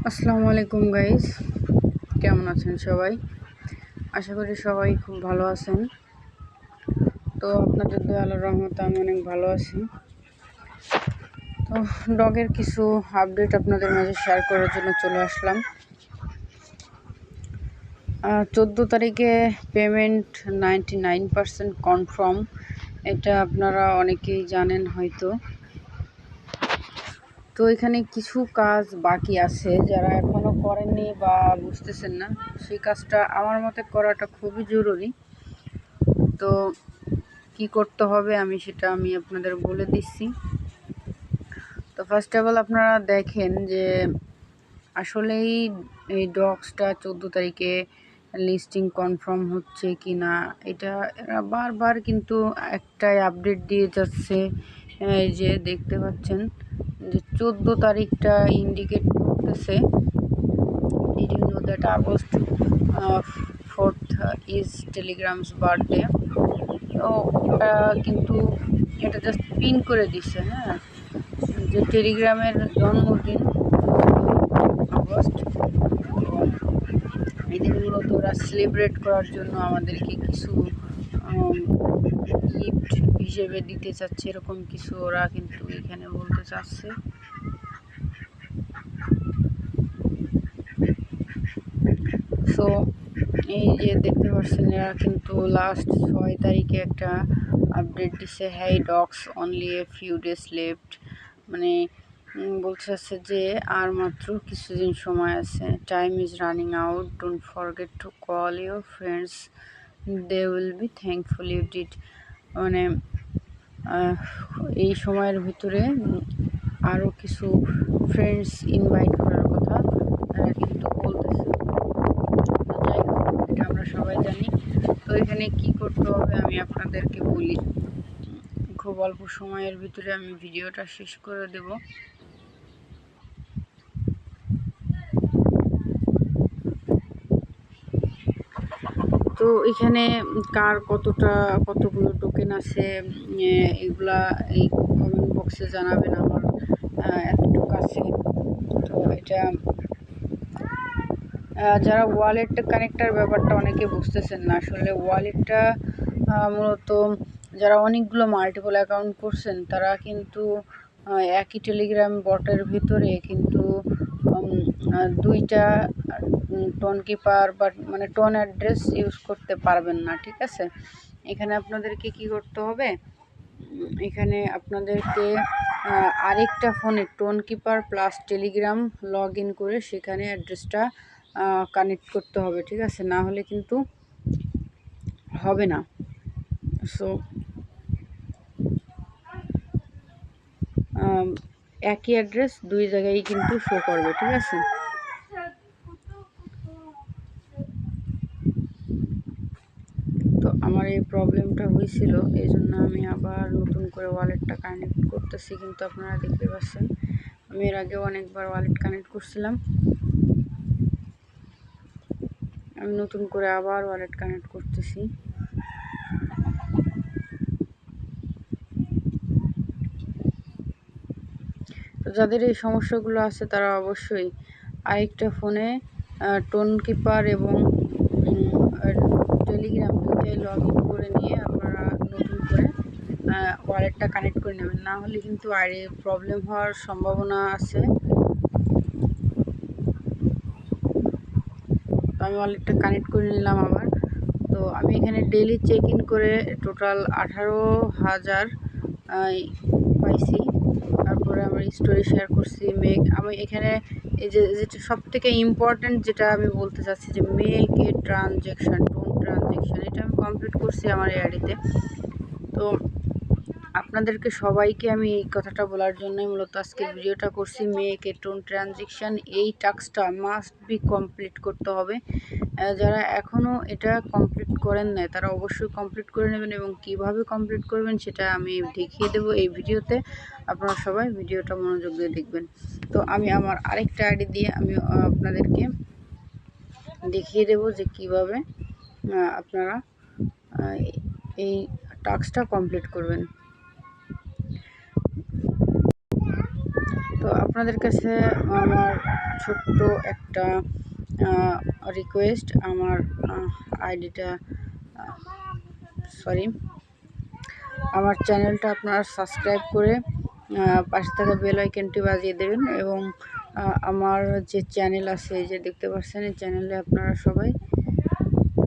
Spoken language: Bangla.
আসসালামু আলাইকুম গাইস, কেমন আছেন সবাই? আশা করি সবাই খুব ভালো আছেন। তো আপনাদের দয়া আল্লাহর রহমতে আমি অনেক ভালো আছি। তো ডগের কিছু আপডেট আপনাদের মাঝে শেয়ার করার জন্য চলে আসলাম। 14 তারিখে পেমেন্ট 99% কনফার্ম, এটা আপনারা অনেকেই জানেন হয়তো। তো এখানে কিছু কাজ বাকি আছে, যারা এখনও করেননি বা বুঝতেছেন না, সেই কাজটা আমার মতে করাটা খুবই জরুরি। তো কি করতে হবে সেটা আমি আপনাদের বলে দিচ্ছি। তো ফার্স্ট অফ অল আপনারা দেখেন যে আসলেই এই ডগসটা 14 তারিখে লিস্টিং কনফার্ম হচ্ছে কি না। এটা এরা বারবার কিন্তু একটাই আপডেট দিয়ে যাচ্ছে। এই যে দেখতে পাচ্ছেন যে 14 তারিখটা ইন্ডিকেট করতেছে। Did you know that August 4th is Telegram's birthday? তো কিন্তু এটা জাস্ট পিন করে দিচ্ছে, হ্যাঁ, যে টেলিগ্রামের জন্মদিন আগস্ট। এই দিন মূলত ওরা সেলিব্রেট করার জন্য আমাদেরকে কিছু গিফট হিসেবে দিতে চাচ্ছে, এরকম কিছু ওরা কিন্তু এখানে বলতে চাচ্ছে। সো এই যে দেখতে পাচ্ছেন, এরা কিন্তু লাস্ট 6 তারিখে একটা আপডেট দিছে, hi dogs only a few days left. মানে বলতেছে যে আর মাত্র কিছুদিন সময় আছে, time is running out, don't forget to call your friends, they will be thankful you did. মানে এই সময়ের ভিতরে আরও কিছু ফ্রেন্ডস ইনভাইট করার কথা তারা কিন্তু বলতেছে। যাই হোক, এটা আমরা সবাই জানি। তো এখানে কি করতে হবে আমি আপনাদেরকে বলি, খুব অল্প সময়ের ভিতরে আমি ভিডিওটা শেষ করে দেব। তো এখানে কার কতগুলো টোকেন আছে এগুলা এই কমেন্ট বক্সে জানাবেন। আমার এতটুকু আছে। তো এটা যারা ওয়ালেট কানেক্টার ব্যাপারটা অনেকে বুঝতেছেন না। আসলে ওয়ালেটটা মূলত যারা অনেকগুলো মাল্টিপল অ্যাকাউন্ট করছেন তারা কিন্তু একই টেলিগ্রাম বটের ভিতরে কিন্তু দুইটা টোন কিপার বা মানে টোন অ্যাড্রেস ইউজ করতে পারবেন না, ঠিক আছে? এখানে আপনাদেরকে কি করতে হবে, এখানে আপনাদেরকে আরেকটা ফোনে tone keeper plus Telegram log in করে সেখানে অ্যাড্রেসটা কানেক্ট করতে হবে, ঠিক আছে? না হলে কিন্তু হবে না। সো একই অ্যাড্রেস দুই জায়গায় কিন্তু শো করবে, ঠিক আছে? তো আমার এই প্রবলেমটা হয়েছিল, এই জন্য আমি আবার নতুন করে ওয়ালেটটা কানেক্ট করতেছি। কিন্তু আপনারা দেখতে পাচ্ছেন আমি এর আগেও অনেকবার ওয়ালেট কানেক্ট করছিলাম, আমি নতুন করে আবার ওয়ালেট কানেক্ট করতেছি। তো যাদের এই সমস্যাগুলো আছে তারা অবশ্যই আরেকটা ফোনে টোন কিপার এবং টেলিগ্রাম দুইটাই লগ ইন করে নিয়ে আপনারা নতুন করে ওয়ালেটটা কানেক্ট করে নেবেন, না হলে কিন্তু আর প্রবলেম হওয়ার সম্ভাবনা আছে। তো আমি ওয়ালেটটা কানেক্ট করে নিলাম আবার। তো আমি এখানে ডেইলি চেক ইন করে টোটাল 18,000 পাইছি। তারপরে আমার স্টোরি শেয়ার করছি আমি এখানে এই যে যেটা সবথেকে ইম্পর্ট্যান্ট যেটা আমি বলতে চাচ্ছি যে make a transaction, tone transaction, এটা আমি কমপ্লিট করছি আমার এই আইডিতে। তো আপনাদেরকে সবাইকে আমি এই কথাটা বলার জন্যই মূলত আজকে ভিডিওটা করছি। মেক এ টোন ট্রানজ্যাকশান, এই টাস্কটা মাস্ট বি কমপ্লিট করতে হবে। যারা এখনও এটা কমপ্লিট করেন নাই তারা অবশ্যই কমপ্লিট করে নেবেন, এবং কিভাবে কমপ্লিট করবেন সেটা আমি দেখিয়ে দেব এই ভিডিওতে। আপনারা সবাই ভিডিওটা মনোযোগ দিয়ে দেখবেন। তো আমি আমার আরেকটা আইডি দিয়ে আমি আপনাদেরকে দেখিয়ে দেব যে কিভাবে আপনারা এই টাস্কটা কমপ্লিট করবেন। তো আপনাদের কাছে আমার ছোট্ট একটা রিকোয়েস্ট, আমার আইডিটা আমার চ্যানেলটা আপনারা সাবস্ক্রাইব করে পাশে থাকা বেল আইকনটি বাজিয়ে দেবেন। এবং আমার যে চ্যানেল আছে, এই যে দেখতে পাচ্ছেন, এই চ্যানেলে আপনারা সবাই